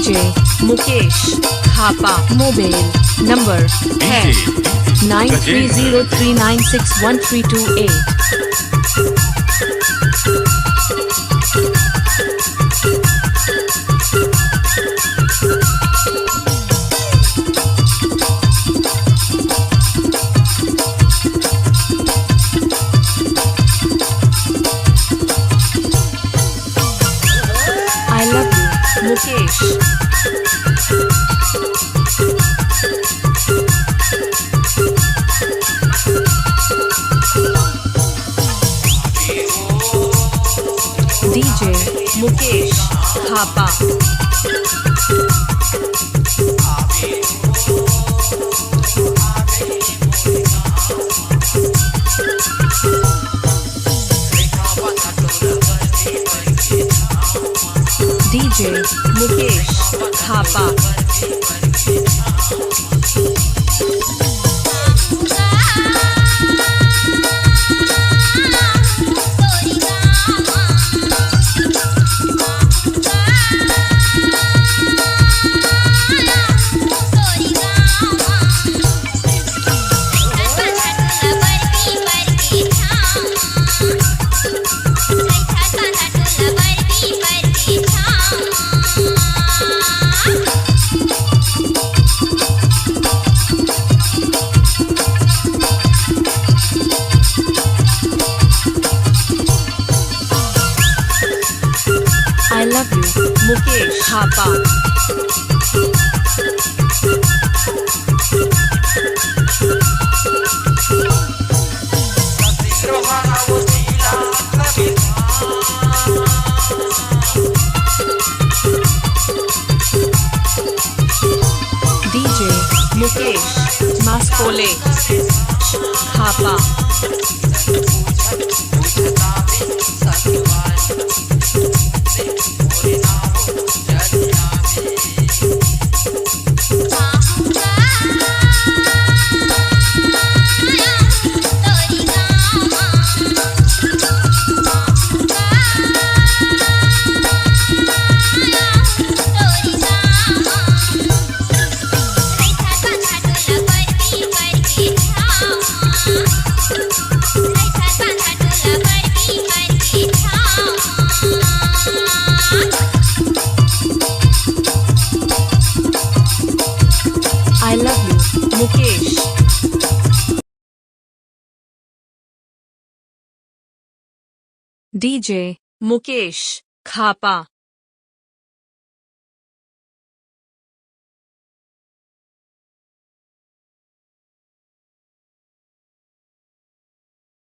DJ Mukesh Khapa mobile number है 9303961328। I love you, Mukesh. DJ Mukesh Khapa DJ Mukesh Khapa I love you, Mukesh Khapa। DJ Mukesh Maskole Khapa I love you, Mukesh। DJ Mukesh Khapa।